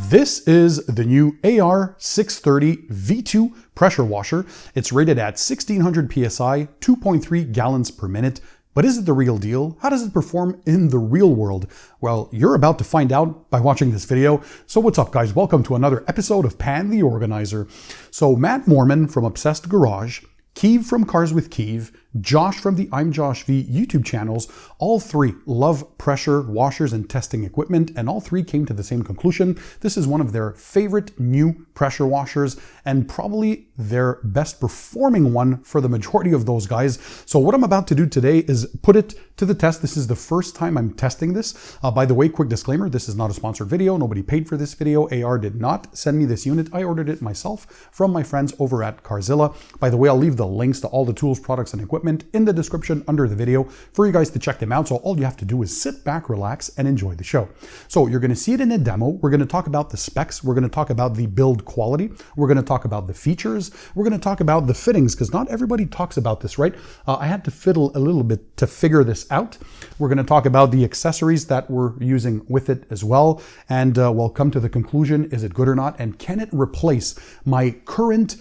This is the new AR630 V2 pressure washer. It's rated at 1600 PSI, 2.3 gallons per minute. But is it the real deal? How does it perform in the real world? Well, you're about to find out by watching this video. So what's up, guys? Welcome to another episode of Pan the Organizer. So Matt Mormon from Obsessed Garage, Keeve from Cars with Keeve, Josh from the I'm Josh V YouTube channels, all three love pressure washers and testing equipment, and all three came to the same conclusion. This is one of their favorite new pressure washers and probably their best performing one for the majority of those guys. So what I'm about to do today is put it to the test. This is the first time I'm testing this. By the way, quick disclaimer, this is not a sponsored video. Nobody paid for this video. AR did not send me this unit. I ordered it myself from my friends over at Carzilla. By the way, I'll leave the links to all the tools, products, and equipment in the description under the video for you guys to check them out. So all you have to do is sit back, relax, and enjoy the show. So you're going to see it in a demo. We're going to talk about the specs. We're going to talk about the build quality. We're going to talk about the features. We're going to talk about the fittings, because not everybody talks about this, right? I had to fiddle a little bit to figure this out. We're going to talk about the accessories that we're using with it as well. And we'll come to the conclusion, is it good or not? And can it replace my current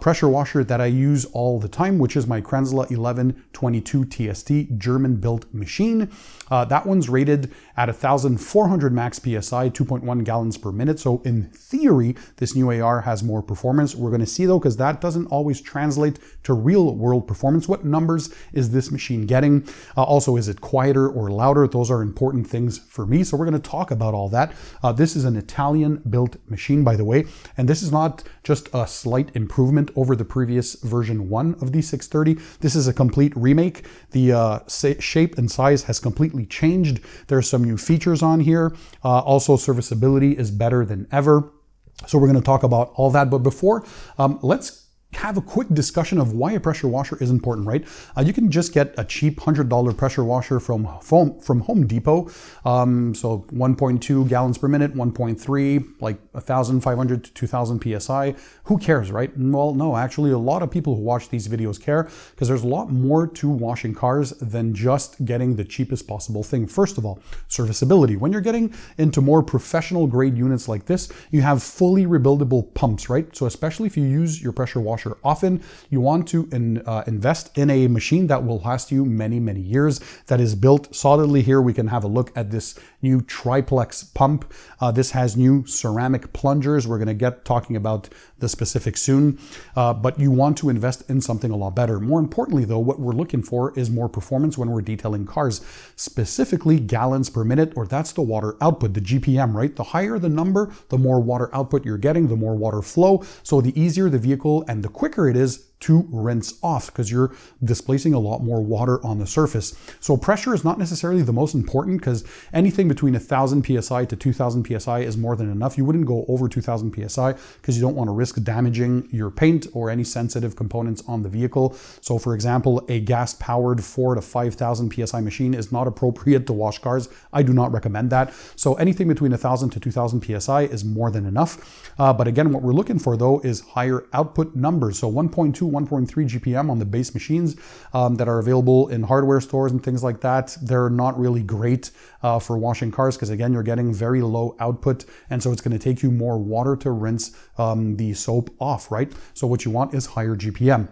pressure washer that I use all the time, which is my Kranzler 1122 TST German-built machine. That one's rated at 1,400 max PSI, 2.1 gallons per minute. So in theory, this new AR has more performance. We're going to see though, because that doesn't always translate to real world performance. What numbers is this machine getting? Also, is it quieter or louder? Those are important things for me. So we're going to talk about all that. This is an Italian-built machine, by the way, and this is not just a slight improvement over the previous version 1 of the 630. This is a complete remake. The shape and size has completely changed. There's some new features on here. Also, serviceability is better than ever. So we're going to talk about all that. But before, let's have a quick discussion of why a pressure washer is important, right? You can just get a cheap $100 pressure washer from Home Depot. So 1.2 gallons per minute, 1.3, like 1,500 to 2,000 PSI. Who cares, right? Well, no, actually a lot of people who watch these videos care, because there's a lot more to washing cars than just getting the cheapest possible thing. First of all, serviceability. When you're getting into more professional grade units like this, you have fully rebuildable pumps, right? So especially if you use your pressure washer often, you want to invest in a machine that will last you many, many years, that is built solidly. Here we can have a look at this new triplex pump. This has new ceramic plungers. We're going to get talking about the specifics soon, but you want to invest in something a lot better. More importantly though, what we're looking for is more performance when we're detailing cars, specifically gallons per minute, or that's the water output, the GPM, right? The higher the number, the more water output you're getting, the more water flow. So the easier the vehicle and the quicker it is to rinse off, because you're displacing a lot more water on the surface. So pressure is not necessarily the most important, because anything between 1,000 PSI to 2,000 PSI is more than enough. You wouldn't go over 2,000 PSI because you don't want to risk damaging your paint or any sensitive components on the vehicle. So for example, a gas-powered 4,000 to 5,000 PSI machine is not appropriate to wash cars. I do not recommend that. So anything between 1,000 to 2,000 PSI is more than enough. But again, what we're looking for though is higher output numbers. So 1.2, 1.3 GPM on the base machines that are available in hardware stores and things like that. They're not really great for washing cars, because again, you're getting very low output, and so it's going to take you more water to rinse the soap off, right? So what you want is higher GPM.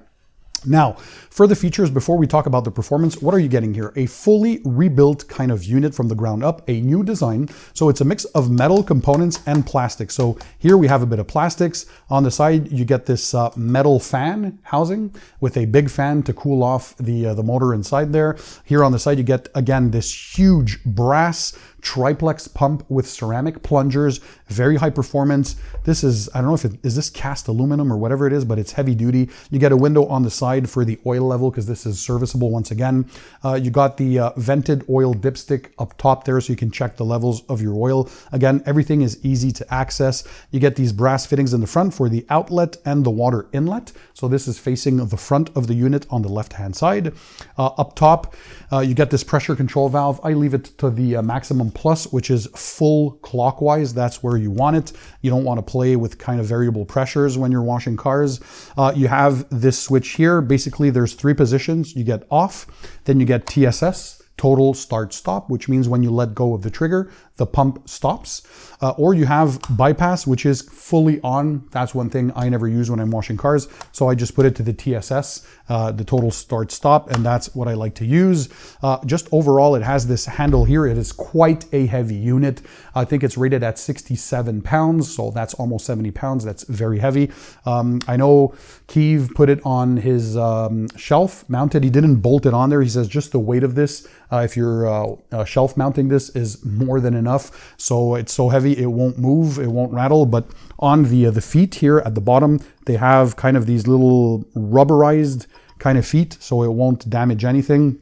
Now, for the features, before we talk about the performance, what are you getting here? A fully rebuilt kind of unit from the ground up, a new design. So it's a mix of metal components and plastic. So here we have a bit of plastics. On the side, you get this metal fan housing with a big fan to cool off the motor inside there. Here on the side, you get, again, this huge brass triplex pump with ceramic plungers, very high performance. This is, I don't know if is this cast aluminum or whatever it is, but it's heavy duty. You get a window on the side for the oil level, because this is serviceable once again. You got the vented oil dipstick up top there, so you can check the levels of your oil. Again, everything is easy to access. You get these brass fittings in the front for the outlet and the water inlet. So this is facing the front of the unit on the left-hand side. Up top, you get this pressure control valve. I leave it to the maximum plus, which is full clockwise. That's where you want it. You don't want to play with kind of variable pressures when you're washing cars. You have this switch here. Basically, there's 3 positions. You get off, then you get TSS, total start stop, which means when you let go of the trigger, the pump stops. Or you have bypass, which is fully on. That's one thing I never use when I'm washing cars. So I just put it to the TSS, the total start stop, and that's what I like to use. Just overall, it has this handle here. It is quite a heavy unit. I think it's rated at 67 pounds, so that's almost 70 pounds. That's very heavy. I know Keeve put it on his shelf mounted. He didn't bolt it on there. He says just the weight of this, if you're shelf mounting this, is more than enough. So it's so heavy, it won't move, it won't rattle. But on the feet here at the bottom, they have kind of these little rubberized kind of feet, so it won't damage anything.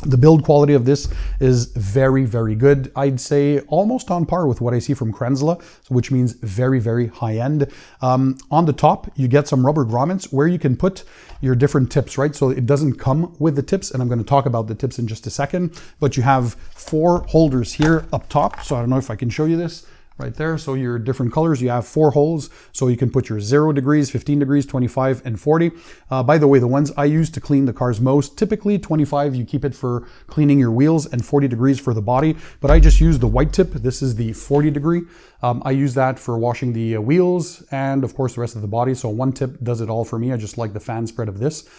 The build quality of this is very, very good. I'd say almost on par with what I see from Krenzla, which means very, very high end. On the top, you get some rubber grommets where you can put your different tips, right? So it doesn't come with the tips, and I'm going to talk about the tips in just a second, but you have 4 holders here up top. So I don't know if I can show you this. Right there, so your different colors, you have 4 holes, so you can put your 0 degrees, 15 degrees, 25, and 40. By the way, the ones I use to clean the cars most, typically 25, you keep it for cleaning your wheels, and 40 degrees for the body, but I just use the white tip. This is the 40 degree. I use that for washing the wheels and of course the rest of the body, so one tip does it all for me. I just like the fan spread of this.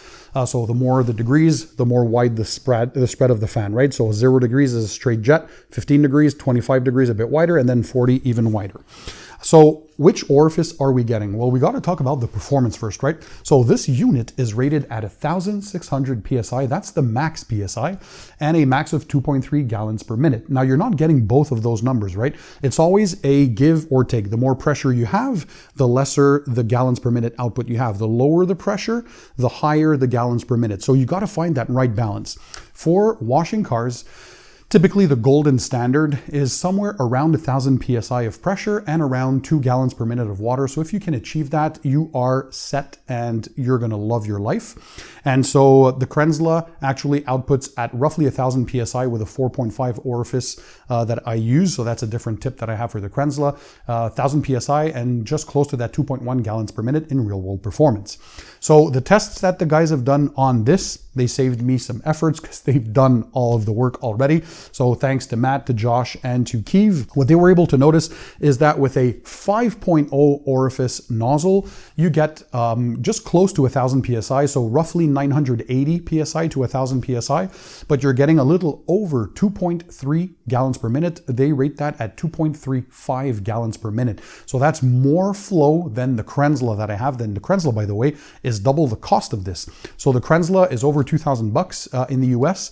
So the more the degrees, the more wide the spread of the fan, right? So 0 degrees is a straight jet, 15 degrees, 25 degrees a bit wider, and then 40 even wider. So which orifice are we getting? Well, we got to talk about the performance first, right? So this unit is rated at 1,600 PSI. That's the max PSI, and a max of 2.3 gallons per minute. Now, you're not getting both of those numbers, right? It's always a give or take. The more pressure you have, the lesser the gallons per minute output you have. The lower the pressure, the higher the gallons per minute. So you got to find that right balance. For washing cars, typically, the golden standard is somewhere around 1,000 PSI of pressure and around 2 gallons per minute of water. So if you can achieve that, you are set and you're going to love your life. And so the Krenzla actually outputs at roughly 1,000 PSI with a 4.5 orifice that I use. So that's a different tip that I have for the Krenzla. 1,000 PSI and just close to that 2.1 gallons per minute in real world performance. So the tests that the guys have done on this, they saved me some efforts because they've done all of the work already. So thanks to Matt, to Josh, and to Keeve, what they were able to notice is that with a 5.0 orifice nozzle, you get just close to 1,000 PSI, so roughly 980 PSI to 1,000 PSI, but you're getting a little over 2.3 gallons per minute. They rate that at 2.35 gallons per minute. So that's more flow than the Krenzla that I have. Then the Krenzla, by the way, is double the cost of this. So the Krenzla is over $2,000 in the US.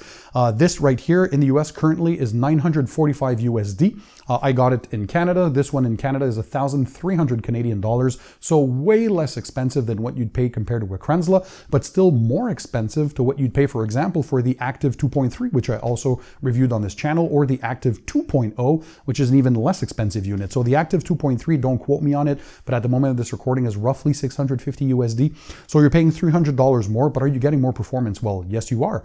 This right here in the US currently is 945 USD. I got it in Canada. This one in Canada is 1,300 Canadian dollars. So way less expensive than what you'd pay compared to a Krenzla, but still more expensive to what you'd pay, for example, for the Active 2.3, which I also reviewed on this channel, or the Active 2.0, which is an even less expensive unit. So the Active 2.3, don't quote me on it, but at the moment of this recording is roughly 650 USD. So you're paying $300 more, but are you getting more performance? Well, yes, you are.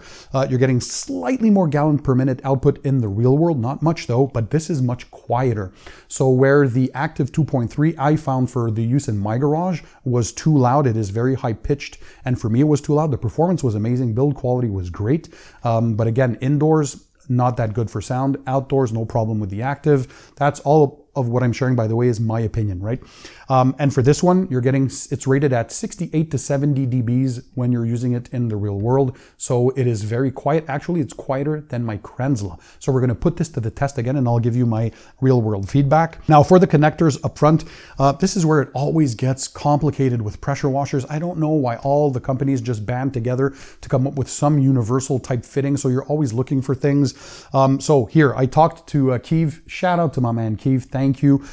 You're getting slightly more gallon per minute output in the real world, not much though, but this is much quieter. So where the Active 2.3 I found for the use in my garage was too loud, it is very high pitched, and for me it was too loud. The performance was amazing, build quality was great, but again, indoors, not that good for sound. Outdoors, no problem with the Active. That's all of what I'm sharing, by the way, is my opinion, right? And for this one, you're getting, it's rated at 68 to 70 dBs when you're using it in the real world. So it is very quiet. Actually, it's quieter than my Krenzla. So we're going to put this to the test again, and I'll give you my real world feedback. Now for the connectors up front, this is where it always gets complicated with pressure washers. I don't know why all the companies just band together to come up with some universal type fitting. So you're always looking for things. So here, I talked to Keeve. Shout out to my man Keeve. Thank you.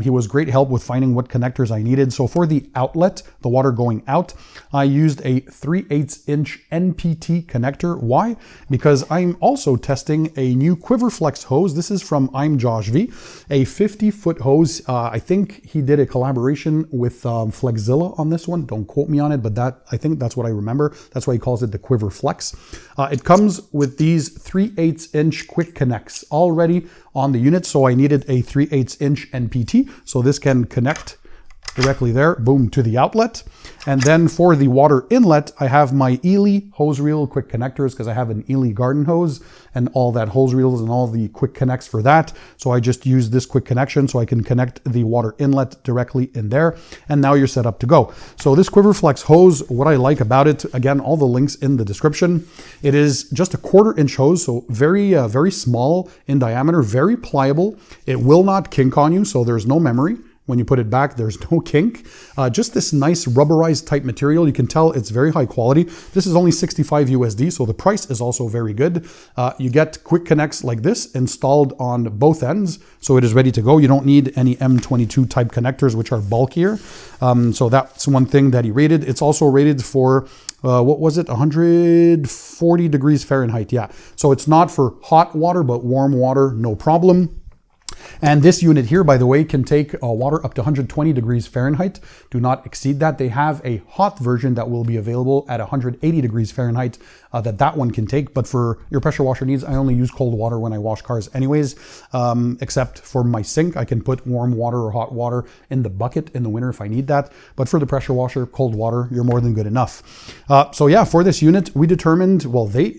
He was great help with finding what connectors I needed. So for the outlet, the water going out, I used a 3/8 inch NPT connector. Why? Because I'm also testing a new Quiverflex hose. This is from I'm Josh V, a 50-foot hose. I think he did a collaboration with Flexzilla on this one. Don't quote me on it, but I think that's what I remember. That's why he calls it the Quiverflex. It comes with these 3/8 inch quick connects already on the unit. So I needed a 3/8 inch NPT. So this can connect directly there, boom, to the outlet. And then for the water inlet, I have my Ely hose reel quick connectors because I have an Ely garden hose and all that hose reels and all the quick connects for that. So I just use this quick connection so I can connect the water inlet directly in there. And now you're set up to go. So this Quiverflex hose, what I like about it, again, all the links in the description. It is just a 1/4 inch hose, so very small in diameter, very pliable. It will not kink on you, so there's no memory. When you put it back, there's no kink. Just this nice rubberized type material. You can tell it's very high quality. This is only 65 USD, so the price is also very good. You get quick connects like this installed on both ends, so it is ready to go. You don't need any M22 type connectors, which are bulkier. So that's one thing that he rated. It's also rated for what was it? 140 degrees Fahrenheit. Yeah. So it's not for hot water, but warm water, no problem. And this unit here, by the way, can take water up to 120 degrees Fahrenheit. Do not exceed that. They have a hot version that will be available at 180 degrees Fahrenheit that one can take. But for your pressure washer needs, I only use cold water when I wash cars anyways, except for my sink. I can put warm water or hot water in the bucket in the winter if I need that. But for the pressure washer, cold water, you're more than good enough. So yeah, for this unit, we determined, well, they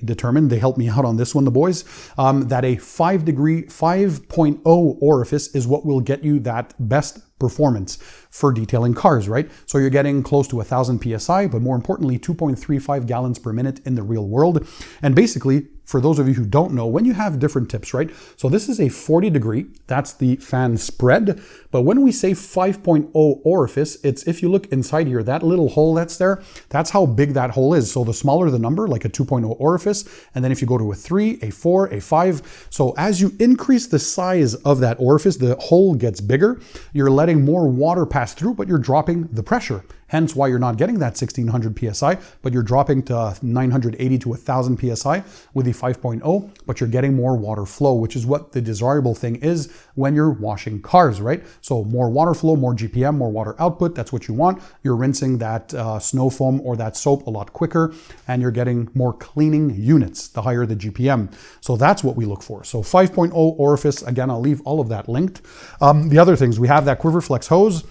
helped me out on this one, the boys, that a 5.0 orifice is what will get you that best performance for detailing cars, right? So you're getting close to 1,000 PSI, but more importantly, 2.35 gallons per minute in the real world. And basically, for those of you who don't know, when you have different tips, right? So this is a 40 degree, that's the fan spread. But when we say 5.0 orifice, it's, if you look inside here, that little hole that's there, that's how big that hole is. So the smaller the number, like a 2.0 orifice, and then if you go to a 3, a 4, a 5, so as you increase the size of that orifice, the hole gets bigger. You're letting more water pass through, but you're dropping the pressure. Hence why you're not getting that 1600 PSI, but you're dropping to 980 to 1000 PSI with the 5.0, but you're getting more water flow, which is what the desirable thing is when you're washing cars, right? So more water flow, more GPM, more water output, that's what you want. You're rinsing that snow foam or that soap a lot quicker, and you're getting more cleaning units, the higher the GPM. So that's what we look for. So 5.0 orifice, again, I'll leave all of that linked. The other things, we have that Quiverflex hose.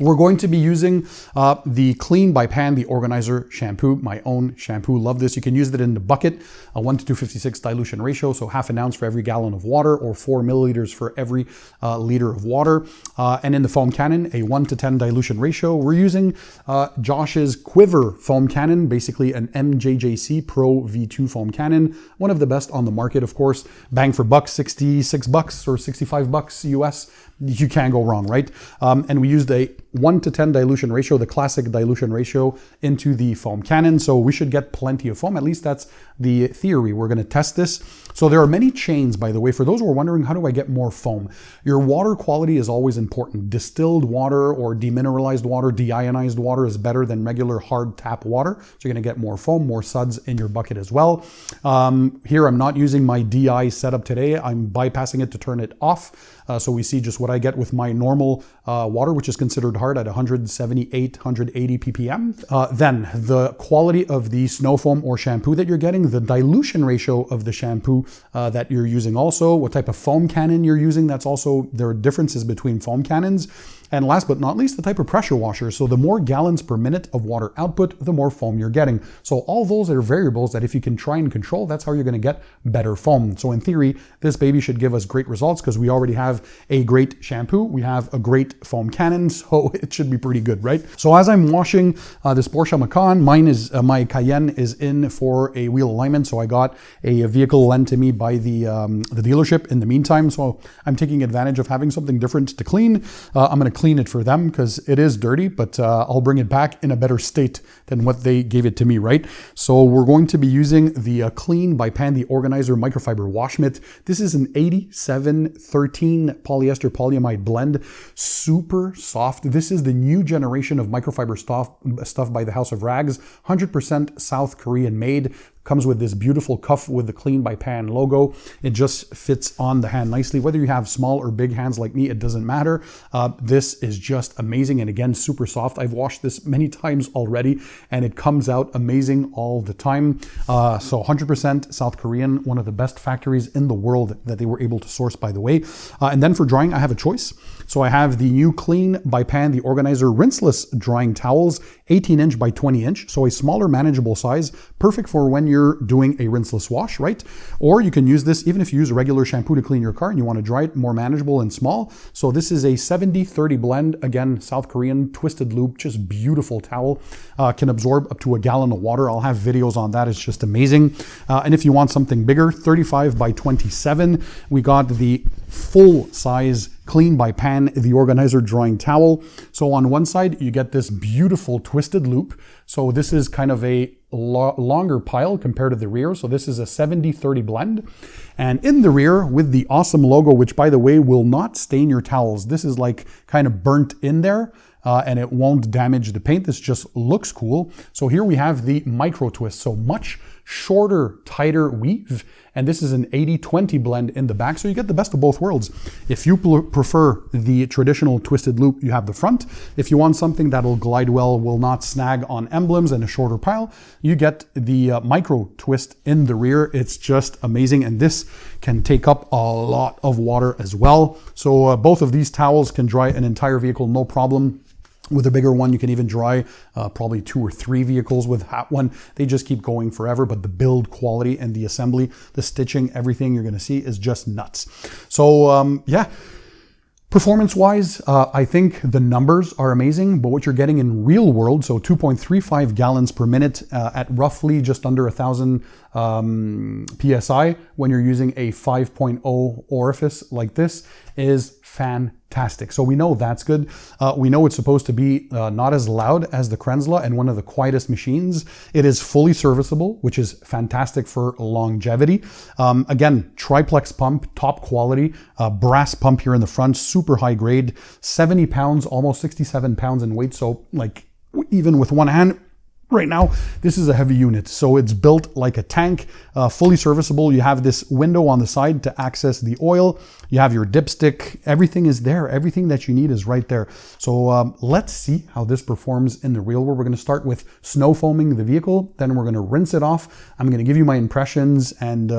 We're going to be using the Clean by Pan, the organizer shampoo, my own shampoo. Love this. You can use it in the bucket, a 1:256 dilution ratio, so 1/2 ounce for every gallon of water or 4 milliliters for every liter of water. And in the foam cannon, a 1:10 dilution ratio. We're using Josh's Quiver foam cannon, basically an MJJC Pro V2 foam cannon. One of the best on the market, of course. Bang for buck, $66 or $65 US. You can't go wrong, right? And we used a 1:10 dilution ratio, the classic dilution ratio, into the foam cannon. So we should get plenty of foam. At least that's the theory. We're going to test this. So there are many chains, by the way. For those who are wondering, how do I get more foam? Your water quality is always important. Distilled water or demineralized water, deionized water is better than regular hard tap water. So you're going to get more foam, more suds in your bucket as well. Here, I'm not using my DI setup today. I'm bypassing it to turn it off. So we see just what I get with my normal water, which is considered hard at 178, 180 ppm. Then the quality of the snow foam or shampoo that you're getting, the dilution ratio of the shampoo that you're using also, what type of foam cannon you're using, that's also, there are differences between foam cannons. And last but not least, the type of pressure washer. So the more gallons per minute of water output, the more foam you're getting. So all those are variables that if you can try and control, that's how you're going to get better foam. So in theory, this baby should give us great results because we already have a great shampoo. We have a great foam cannon, so it should be pretty good, right? So as I'm washing this Porsche Macan, mine is, my Cayenne is in for a wheel alignment. So I got a vehicle lent to me by the dealership in the meantime. So I'm taking advantage of having something different to clean. I'm going to clean it for them because it is dirty, but I'll bring it back in a better state than what they gave it to me, right? So we're going to be using the Clean by Pan, the Organizer Microfiber Wash Mitt. This is an 8713 polyester polyamide blend, super soft. This is the new generation of microfiber stuff by the House of Rags, 100% South Korean made. Comes with this beautiful cuff with the Clean by Pan logo. It just fits on the hand nicely. Whether you have small or big hands like me, it doesn't matter. This is just amazing, and again, super soft. I've washed this many times already, and it comes out amazing all the time. So 100% South Korean, one of the best factories in the world that they were able to source, by the way. And then for drying, I have a choice. So I have the new Clean by Pan, the Organizer rinseless drying towels, 18 inch by 20 inch. So a smaller, manageable size, perfect for when you're doing a rinseless wash, right? Or you can use this even if you use a regular shampoo to clean your car and you want to dry it, more manageable and small. So this is a 70-30 blend. Again, South Korean, twisted loop, just beautiful towel. Can absorb up to a gallon of water. I'll have videos on that. It's just amazing. And if you want something bigger, 35 by 27, we got the full size Clean by Pan, the Organizer drying towel. So on one side, you get this beautiful twisted loop. So this is kind of a longer pile compared to the rear. So this is a 70-30 blend. And in the rear with the awesome logo, which by the way, will not stain your towels. This is like kind of burnt in there. And it won't damage the paint. This just looks cool. So here we have the micro twist. So much shorter, tighter weave. And this is an 80-20 blend in the back. So you get the best of both worlds. If you prefer the traditional twisted loop, you have the front. If you want something that'll glide well, will not snag on emblems and a shorter pile, you get the micro twist in the rear. It's just amazing. And this can take up a lot of water as well. So both of these towels can dry an entire vehicle, no problem. With a bigger one, you can even dry probably 2 or 3 vehicles with that one. They just keep going forever, but the build quality and the assembly, the stitching, everything you're going to see is just nuts. So yeah, performance-wise, I think the numbers are amazing, but what you're getting in real world, so 2.35 gallons per minute at roughly just under 1,000 PSI when you're using a 5.0 orifice like this is fantastic. So we know that's good. We know it's supposed to be not as loud as the Krenzla and one of the quietest machines. It is fully serviceable, which is fantastic for longevity. Again, triplex pump, top quality, brass pump here in the front, super high grade, 70 pounds, almost 67 pounds in weight. So like even with one hand, right now, this is a heavy unit, so it's built like a tank, fully serviceable. You have this window on the side to access the oil. You have your dipstick. Everything is there. Everything that you need is right there. So let's see how this performs in the real world. We're going to start with snow foaming the vehicle. Then we're going to rinse it off. I'm going to give you my impressions and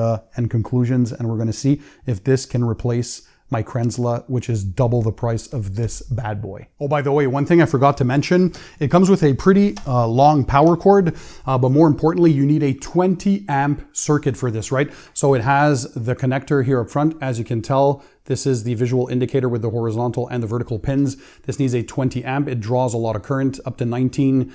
conclusions, and we're going to see if this can replace my Krenzla, which is double the price of this bad boy. Oh, by the way, one thing I forgot to mention, it comes with a pretty long power cord, but more importantly, you need a 20 amp circuit for this, right? So it has the connector here up front. As you can tell, this is the visual indicator with the horizontal and the vertical pins. This needs a 20 amp. It draws a lot of current, up to 19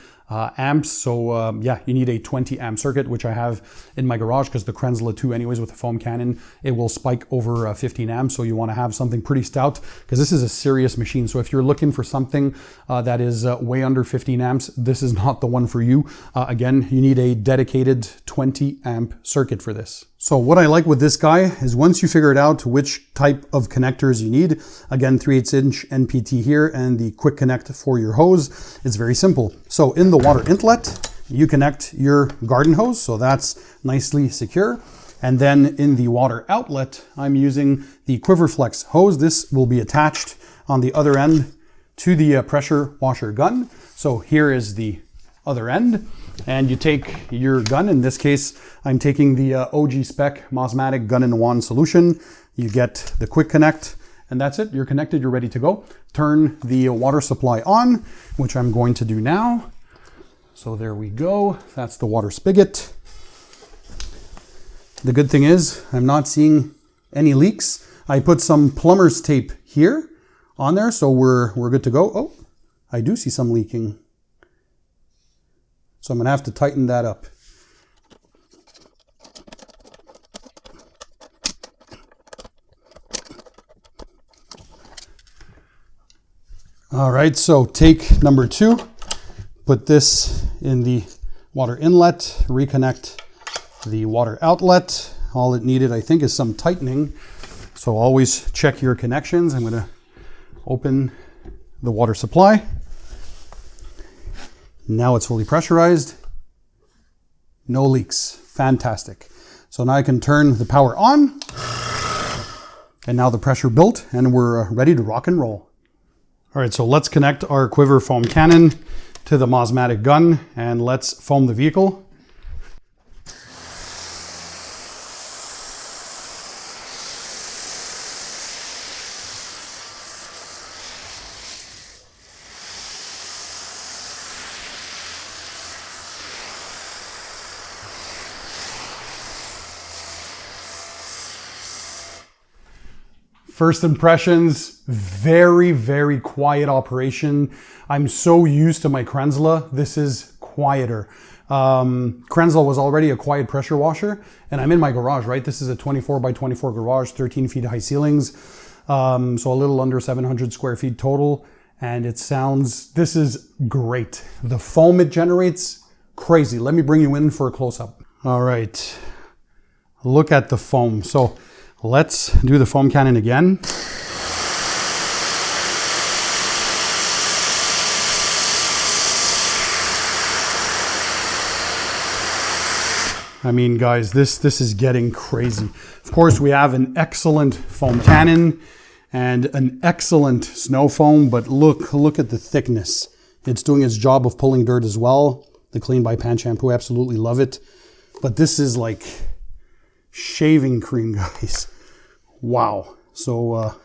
amps. So yeah, you need a 20 amp circuit, which I have in my garage because the Krenzla 2 anyways with the foam cannon, it will spike over 15 amps. So you want to have something pretty stout because this is a serious machine. So if you're looking for something that is way under 15 amps, this is not the one for you. Again, you need a dedicated 20 amp circuit for this. So what I like with this guy is once you figured out which type of connectors you need, again, 3/8 inch NPT here and the quick connect for your hose, it's very simple. So in the water inlet, you connect your garden hose. So that's nicely secure. And then in the water outlet, I'm using the Quiverflex hose. This will be attached on the other end to the pressure washer gun. So here is the other end. And you take your gun. In this case, I'm taking the OG Spec Mosmatic Gun-in-One solution. You get the quick connect, and that's it. You're connected, you're ready to go. Turn the water supply on, which I'm going to do now. So there we go. That's the water spigot. The good thing is I'm not seeing any leaks. I put some plumber's tape here on there, so we're good to go. Oh, I do see some leaking. So I'm going to have to tighten that up. All right, so take number 2, put this in the water inlet, reconnect the water outlet. All it needed, I think, is some tightening. So always check your connections. I'm going to open the water supply. Now it's fully pressurized. No leaks. fantastic. So now I can turn the power on, and now the pressure built, and we're ready to rock and roll. All right, so let's connect our quiver foam cannon to the Mosmatic gun, and let's foam the vehicle. First impressions, very, very quiet operation. I'm so used to my Krenzla. This is quieter. Krenzla was already a quiet pressure washer, and I'm in my garage, right? This is a 24 by 24 garage, 13 feet high ceilings. So a little under 700 square feet total. And it sounds, this is great. The foam it generates, crazy. Let me bring you in for a close-up. All right, look at the foam. So let's do the foam cannon again. I mean, guys, this is getting crazy. Of course, we have an excellent foam cannon and an excellent snow foam, but look at the thickness. It's doing its job of pulling dirt as well. The Clean by Pan shampoo, absolutely love it. But this is like shaving cream, guys. Wow. So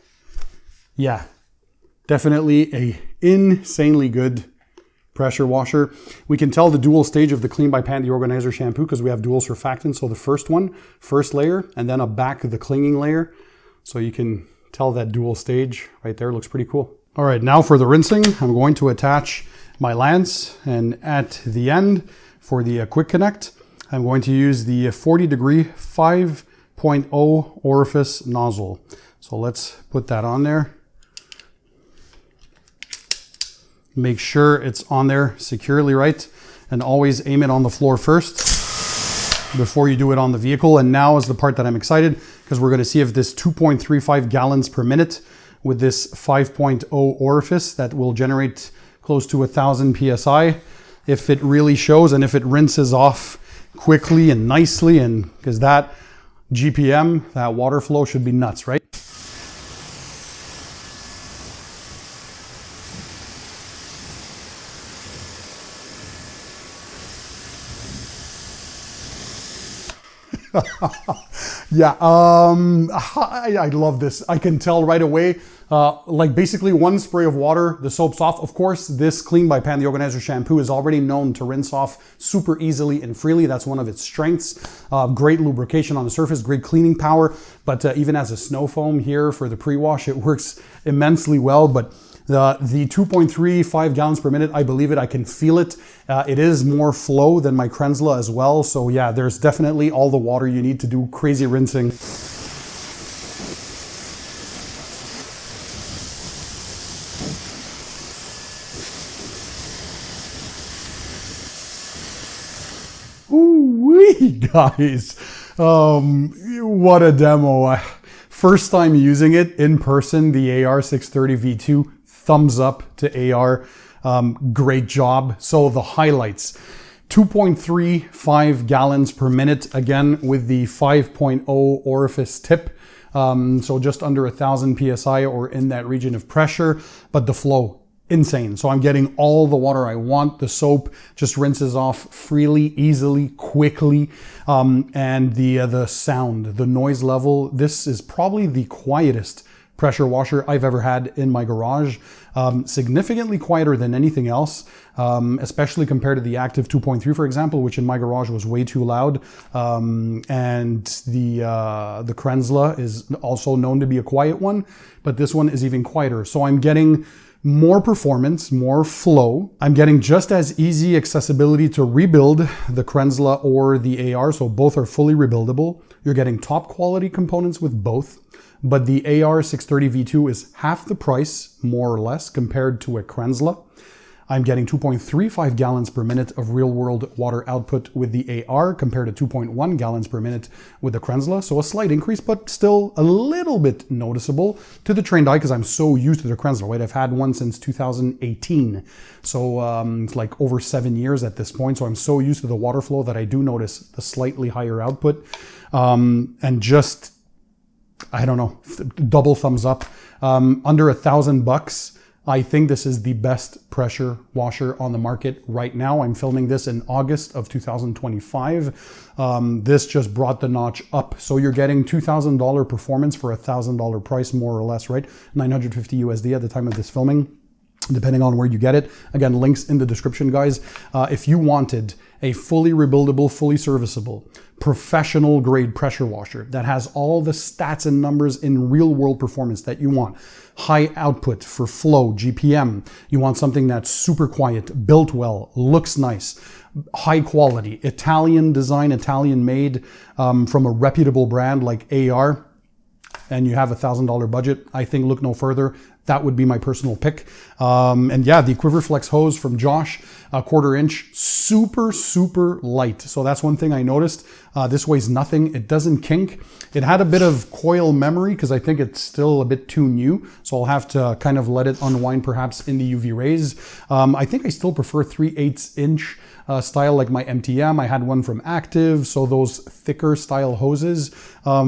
yeah, definitely a insanely good pressure washer. We can tell the dual stage of the Clean by Pan deorganizer shampoo because we have dual surfactants. So the first one, first layer, and then a back of the clinging layer. So you can tell that dual stage right there. Looks pretty cool. All right, now for the rinsing, I'm going to attach my lance, and at the end for the quick connect, I'm going to use the 40 degree 5.0 orifice nozzle. So let's put that on there. Make sure it's on there securely right, and always aim it on the floor first before you do it on the vehicle. And now is the part that I'm excited, because we're going to see if this 2.35 gallons per minute with this 5.0 orifice that will generate close to 1,000 psi, if it really shows and if it rinses off quickly and nicely, and because that GPM, that water flow should be nuts, right? Yeah, I love this. I can tell right away, like basically one spray of water, the soap's off. Of course, this Clean by Pan deorganizer shampoo is already known to rinse off super easily and freely. That's one of its strengths. Great lubrication on the surface, great cleaning power. But even as a snow foam here for the pre-wash, it works immensely well. But the 2.35 gallons per minute, I believe it, I can feel it. It is more flow than my Krenzla as well. So yeah, there's definitely all the water you need to do crazy rinsing. Ooh-wee, guys. What a demo. First time using it in person, the AR630 V2. Thumbs up to AR, great job. So the highlights, 2.35 gallons per minute, again with the 5.0 orifice tip. So just under 1,000 PSI or in that region of pressure, but the flow, insane. So I'm getting all the water I want. The soap just rinses off freely, easily, quickly. And the sound, the noise level, this is probably the quietest pressure washer I've ever had in my garage. Significantly quieter than anything else, especially compared to the Active 2.3, for example, which in my garage was way too loud. And the Krenzla is also known to be a quiet one, but this one is even quieter. So I'm getting more performance, more flow. I'm getting just as easy accessibility to rebuild the Krenzla or the AR, so both are fully rebuildable. You're getting top quality components with both. But the AR630 V2 is half the price, more or less, compared to a Krenzla. I'm getting 2.35 gallons per minute of real world water output with the AR compared to 2.1 gallons per minute with the Krenzla. So a slight increase, but still a little bit noticeable to the trained eye because I'm so used to the Krenzla, right? I've had one since 2018. So it's like over 7 years at this point. So I'm so used to the water flow that I do notice the slightly higher output. And just, I don't know, double thumbs up. Under $1,000. I think this is the best pressure washer on the market right now. I'm filming this in August of 2025. This just brought the notch up. So you're getting $2,000 performance for $1,000 price, more or less, right? 950 USD at the time of this filming, depending on where you get it. Again, links in the description, guys. If you wanted a fully rebuildable, fully serviceable, professional grade pressure washer that has all the stats and numbers in real world performance that you want, high output for flow, GPM, you want something that's super quiet, built well, looks nice, high quality, Italian design, Italian made, from a reputable brand like AR, and you have $1,000 budget, I think look no further. That would be my personal pick. And yeah, the QuiverFlex hose from Josh, a 1/4 inch, super, super light. So that's one thing I noticed. This weighs nothing. It doesn't kink. It had a bit of coil memory because I think it's still a bit too new. So I'll have to kind of let it unwind perhaps in the UV rays. I think I still prefer 3/8 inch style like my MTM. I had one from Active, so those thicker style hoses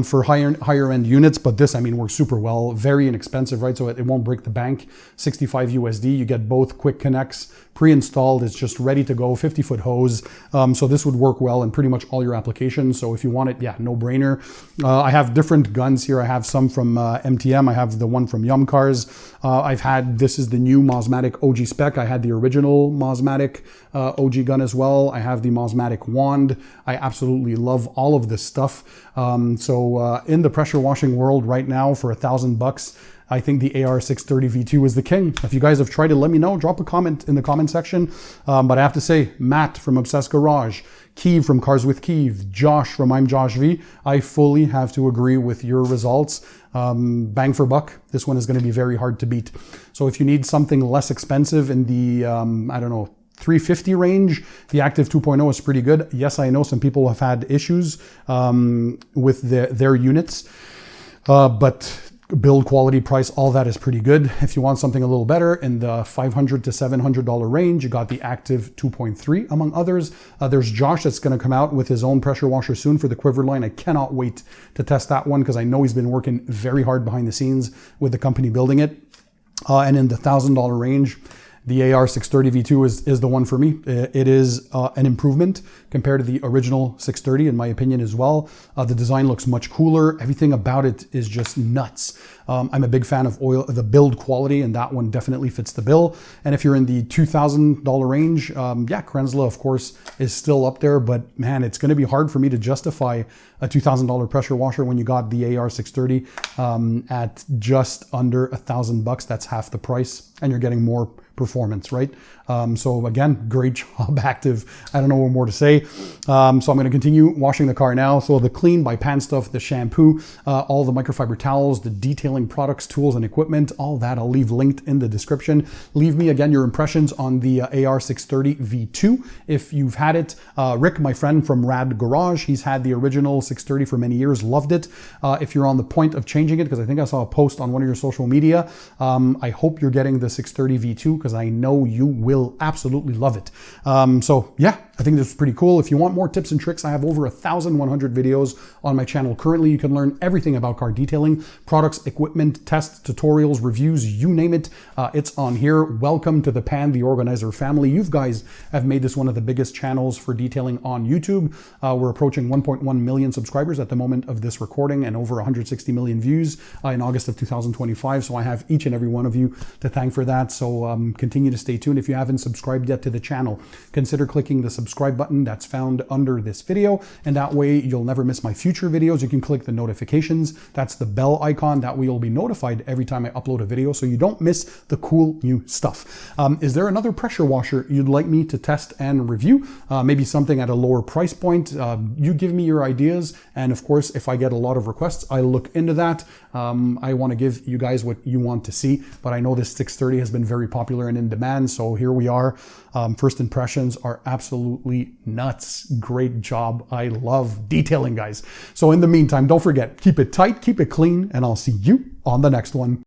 for higher end units. But this, I mean, works super well. Very inexpensive, right? So it won't break the bank. 65 USD. You get both quick connects pre-installed. It's just ready to go. 50-foot hose. So this would work well in pretty much all your applications. So if you want it, yeah, no brainer. I have different guns here. I have some from MTM. I have the one from Yum Cars. I've had, this is the new Mosmatic OG spec. I had the original Mosmatic OG gun as well. I have the Mosmatic wand. I absolutely love all of this stuff. So in the pressure washing world right now for $1,000, I think the AR630 V2 is the king. If you guys have tried it, let me know. Drop a comment in the comment section. But I have to say, Matt from Obsessed Garage, Keeve from Cars with Keeve, Josh from I'm Josh V, I fully have to agree with your results. Bang for buck, this one is going to be very hard to beat. So if you need something less expensive in the, I don't know, 350 range, the Active 2.0 is pretty good. Yes, I know some people have had issues with their units, but build quality, price, all that is pretty good. If you want something a little better in the $500 to $700 range, you got the Active 2.3 among others. There's Josh that's going to come out with his own pressure washer soon for the Quiver line. I cannot wait to test that one because I know he's been working very hard behind the scenes with the company building it. And in the $1,000 range, the AR630 V2 is the one for me. It is an improvement compared to the original 630 in my opinion as well. The design looks much cooler. Everything about it is just nuts. I'm a big fan of the build quality, and that one definitely fits the bill. And if you're in the $2,000 range, yeah, Krenzla of course is still up there, but man, it's going to be hard for me to justify a $2,000 pressure washer when you got the AR630 at just under $1,000. That's half the price, and you're getting more performance, right? So again, great job, Active. I don't know what more to say. So I'm going to continue washing the car now. So the Clean by Pan stuff, the shampoo, all the microfiber towels, the detailing products, tools, and equipment, all that I'll leave linked in the description. Leave me again your impressions on the AR630 V2 if you've had it. Rick, my friend from Rad Garage, he's had the original 630 for many years, loved it. If you're on the point of changing it, because I think I saw a post on one of your social media, I hope you're getting the 630 V2 because I know you will absolutely love it. So yeah, I think this is pretty cool. If you want more tips and tricks, I have over 1,100 videos on my channel currently. You can learn everything about car detailing, products, equipment, tests, tutorials, reviews, you name it. It's on here. Welcome to the Pan the Organizer family. You guys have made this one of the biggest channels for detailing on YouTube. We're approaching 1.1 million subscribers at the moment of this recording and over 160 million views in August of 2025. So I have each and every one of you to thank for that. So continue to stay tuned. If you haven't subscribed yet to the channel, consider clicking the subscribe button that's found under this video, and that way you'll never miss my future videos. You can click the notifications, that's the bell icon, that way you'll be notified every time I upload a video so you don't miss the cool new stuff. Is there another pressure washer you'd like me to test and review? Maybe something at a lower price point? You give me your ideas, and of course if I get a lot of requests, I look into that. I want to give you guys what you want to see, but I know this 630 has been very popular popular and in demand. So here we are. First impressions are absolutely nuts. Great job. I love detailing, guys. So in the meantime, don't forget, keep it tight, keep it clean, and I'll see you on the next one.